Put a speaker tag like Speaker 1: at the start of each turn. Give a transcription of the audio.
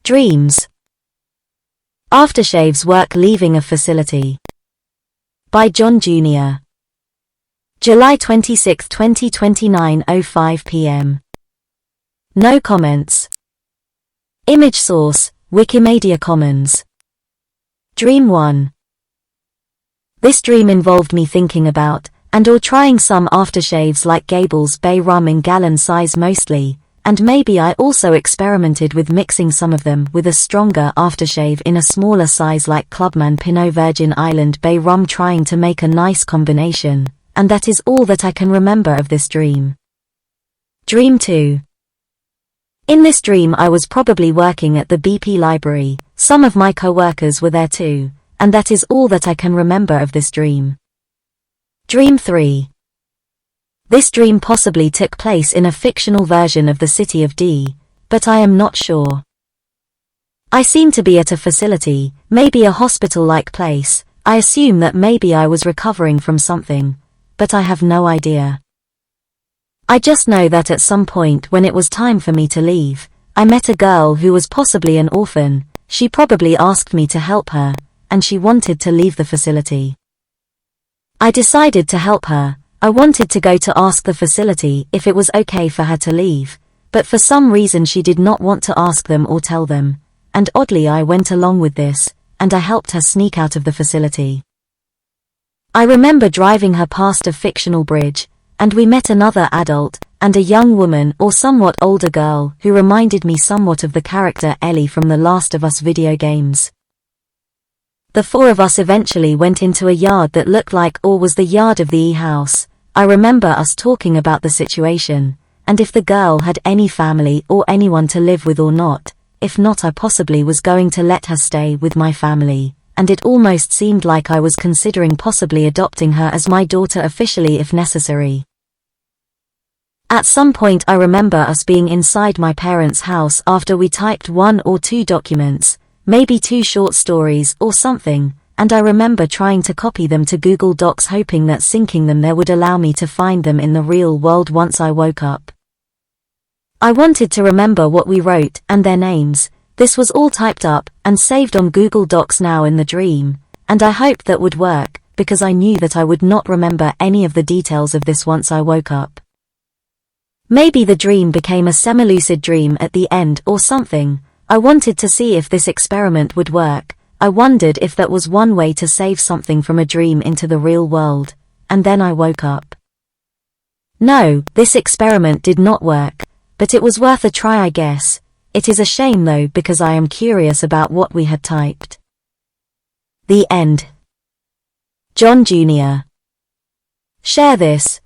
Speaker 1: Dreams. Aftershaves work leaving a facility. By John Jr. July 26, 2029, 05 p.m. No comments. Image source, Wikimedia Commons. Dream 1. This dream involved me thinking about, and/or trying some aftershaves like Gable's Bay Rum in gallon size mostly, and maybe I also experimented with mixing some of them with a stronger aftershave in a smaller size like Clubman Pinot Virgin Island Bay Rum, trying to make a nice combination, and that is all that I can remember of this dream. Dream 2. In this dream I was probably working at the BP library, some of my co-workers were there too, and that is all that I can remember of this dream. Dream 3. This dream possibly took place in a fictional version of the city of D, but I am not sure. I seem to be at a facility, maybe a hospital-like place. I assume that maybe I was recovering from something, but I have no idea. I just know that at some point when it was time for me to leave, I met a girl who was possibly an orphan. She probably asked me to help her, and she wanted to leave the facility. I decided to help her. I wanted to go to ask the facility if it was okay for her to leave, but for some reason she did not want to ask them or tell them, and oddly I went along with this, and I helped her sneak out of the facility. I remember driving her past a fictional bridge, and we met another adult, and a young woman or somewhat older girl who reminded me somewhat of the character Ellie from the Last of Us video games. The four of us eventually went into a yard that looked like or was the yard of the E-house. I remember us talking about the situation, and if the girl had any family or anyone to live with or not. If not, I possibly was going to let her stay with my family, and it almost seemed like I was considering possibly adopting her as my daughter officially if necessary. At some point I remember us being inside my parents' house after we typed 1 or 2 documents, maybe 2 short stories or something, and I remember trying to copy them to Google Docs hoping that syncing them there would allow me to find them in the real world once I woke up. I wanted to remember what we wrote and their names. This was all typed up and saved on Google Docs now in the dream, and I hoped that would work, because I knew that I would not remember any of the details of this once I woke up. Maybe the dream became a semi-lucid dream at the end or something. I wanted to see if this experiment would work. I wondered if that was one way to save something from a dream into the real world, and then I woke up. No, this experiment did not work, but it was worth a try, I guess. It is a shame though, because I am curious about what we had typed. The end. John Jr. Share this.